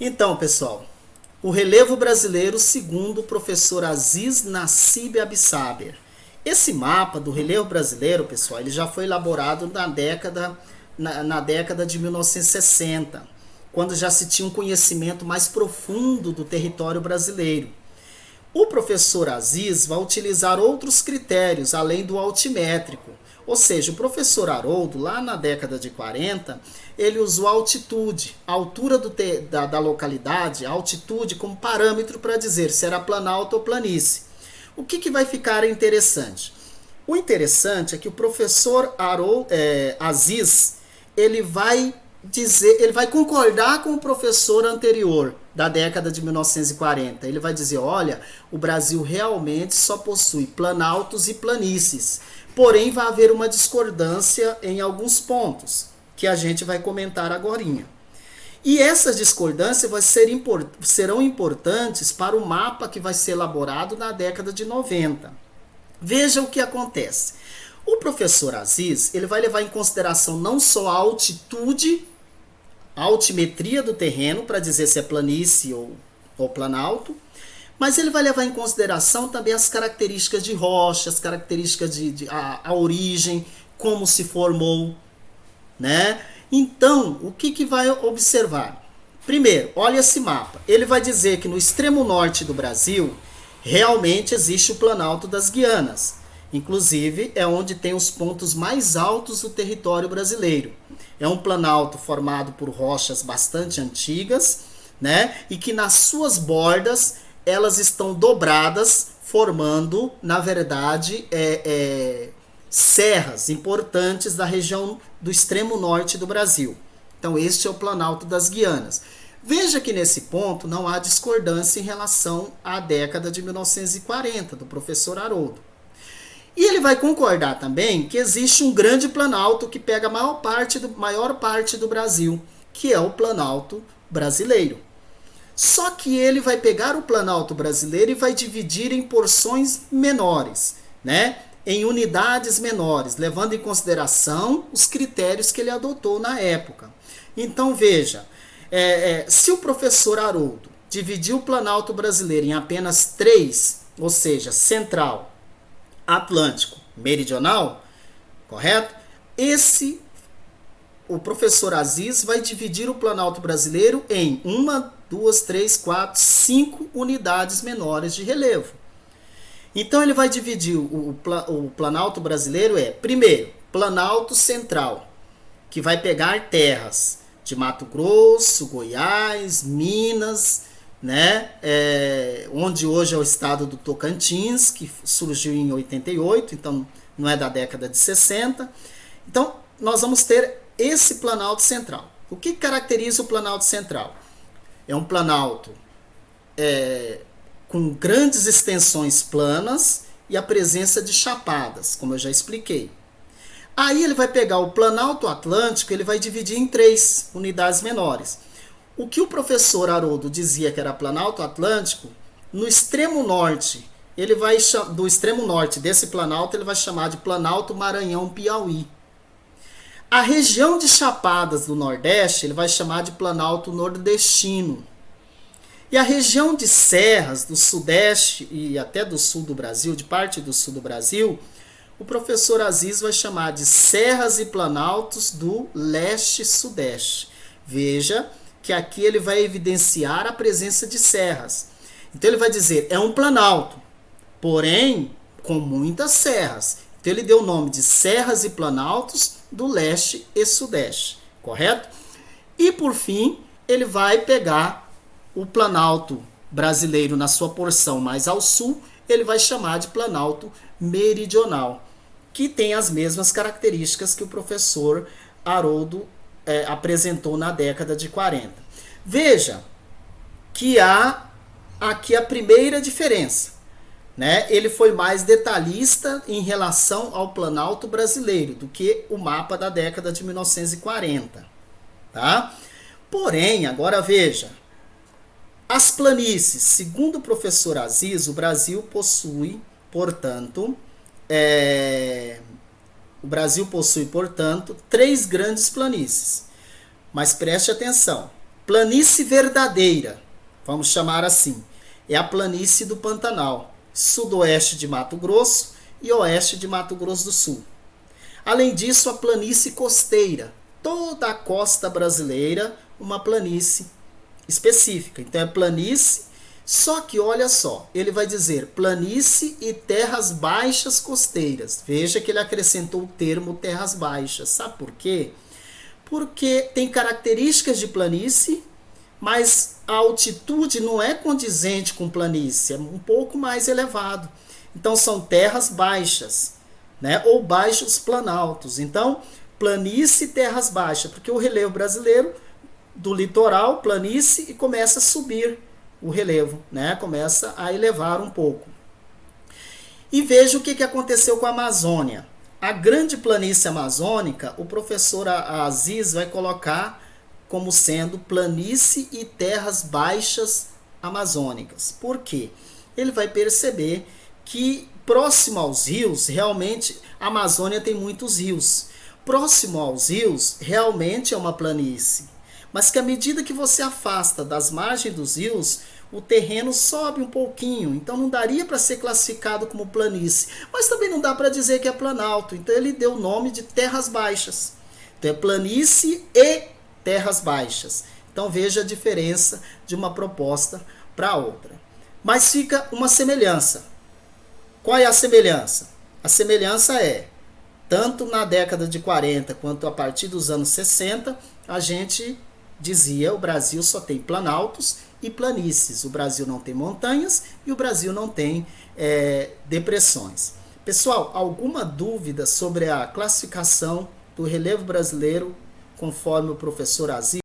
Então, pessoal, o relevo brasileiro segundo o professor Aziz Nassib Absaber. Esse mapa do relevo brasileiro, pessoal, ele já foi elaborado na década de 1960, quando já se tinha um conhecimento mais profundo do território brasileiro. O professor Aziz vai utilizar outros critérios além do altimétrico. Ou seja, o professor Haroldo, lá na década de 40, ele usou a altitude, a altura da localidade, a altitude como parâmetro para dizer se era planalto ou planície. O que vai ficar interessante? O interessante é que o professor Aziz, ele vai concordar com o professor anterior da década de 1940. Ele vai dizer, olha, o Brasil realmente só possui planaltos e planícies. Porém, vai haver uma discordância em alguns pontos, que a gente vai comentar agorinha. E essas discordâncias serão importantes para o mapa que vai ser elaborado na década de 90. Veja o que acontece. O professor Aziz, ele vai levar em consideração não só a altitude, a altimetria do terreno, para dizer se é planície ou planalto, mas ele vai levar em consideração também as características de rocha, as características a origem, como se formou, né? Então, o que vai observar? Primeiro, olha esse mapa. Ele vai dizer que no extremo norte do Brasil, realmente existe o Planalto das Guianas. Inclusive, é onde tem os pontos mais altos do território brasileiro. É um planalto formado por rochas bastante antigas, né? E que nas suas bordas, elas estão dobradas, formando, na verdade, serras importantes da região do extremo norte do Brasil. Então, este é o Planalto das Guianas. Veja que nesse ponto não há discordância em relação à década de 1940, do professor Haroldo. E ele vai concordar também que existe um grande planalto que pega a maior parte do Brasil, que é o Planalto brasileiro. Só que ele vai pegar o Planalto brasileiro e vai dividir em porções menores, né? Em unidades menores, levando em consideração os critérios que ele adotou na época. Então veja, se o professor Haroldo dividiu o Planalto brasileiro em apenas 3, ou seja, central, Atlântico, meridional, correto? O professor Aziz vai dividir o Planalto brasileiro em 1, 2, 3, 4, 5 unidades menores de relevo. Então ele vai dividir o Planalto brasileiro primeiro, Planalto Central, que vai pegar terras de Mato Grosso, Goiás, Minas, né? Onde hoje é o estado do Tocantins, que surgiu em 88, então não é da década de 60. Então nós vamos ter esse Planalto Central. O que caracteriza o Planalto Central? É um planalto com grandes extensões planas e a presença de chapadas, como eu já expliquei. Aí ele vai pegar o Planalto Atlântico, ele vai dividir em 3 unidades menores. O que o professor Haroldo dizia que era Planalto Atlântico, no extremo norte, do extremo norte desse planalto, ele vai chamar de Planalto Maranhão-Piauí. A região de chapadas do Nordeste, ele vai chamar de Planalto Nordestino. E a região de serras do Sudeste e até do Sul do Brasil, de parte do Sul do Brasil, o professor Aziz vai chamar de Serras e Planaltos do Leste-Sudeste. Veja que aqui ele vai evidenciar a presença de serras. Então ele vai dizer, é um planalto, porém com muitas serras. Então ele deu o nome de Serras e Planaltos do Leste e Sudeste, correto? E por fim, ele vai pegar o Planalto brasileiro na sua porção mais ao sul, ele vai chamar de Planalto Meridional, que tem as mesmas características que o professor Haroldo apresentou na década de 40. Veja que há aqui a primeira diferença, né? Ele foi mais detalhista em relação ao Planalto brasileiro do que o mapa da década de 1940, tá? Porém, agora veja, as planícies, segundo o professor Aziz, o Brasil possui, portanto, 3 grandes planícies. Mas preste atenção, Planície verdadeira, vamos chamar assim, é a planície do Pantanal, sudoeste de Mato Grosso e oeste de Mato Grosso do Sul. Além disso, a planície costeira, toda a costa brasileira, uma planície específica. Então é planície, só que olha só, ele vai dizer planície e terras baixas costeiras. Veja que ele acrescentou o termo terras baixas. Sabe por quê? Porque tem características de planície, mas a altitude não é condizente com planície, é um pouco mais elevado. Então são terras baixas, né? Ou baixos planaltos. Então, planície e terras baixas, porque o relevo brasileiro do litoral, planície, e começa a subir o relevo, né? Começa a elevar um pouco. E veja o que aconteceu com a Amazônia. A grande planície amazônica, o professor Aziz vai colocar como sendo planície e terras baixas amazônicas. Por quê? Ele vai perceber que próximo aos rios, realmente, a Amazônia tem muitos rios. Próximo aos rios, realmente é uma planície. Mas que à medida que você afasta das margens dos rios, o terreno sobe um pouquinho. Então não daria para ser classificado como planície. Mas também não dá para dizer que é planalto. Então ele deu o nome de terras baixas. Então é planície e terras baixas. Então veja a diferença de uma proposta para outra. Mas fica uma semelhança. Qual é a semelhança? A semelhança é, tanto na década de 40 quanto a partir dos anos 60, a gente dizia o Brasil só tem planaltos e planícies. O Brasil não tem montanhas e o Brasil não tem depressões. Pessoal, alguma dúvida sobre a classificação do relevo brasileiro conforme o professor Aziz?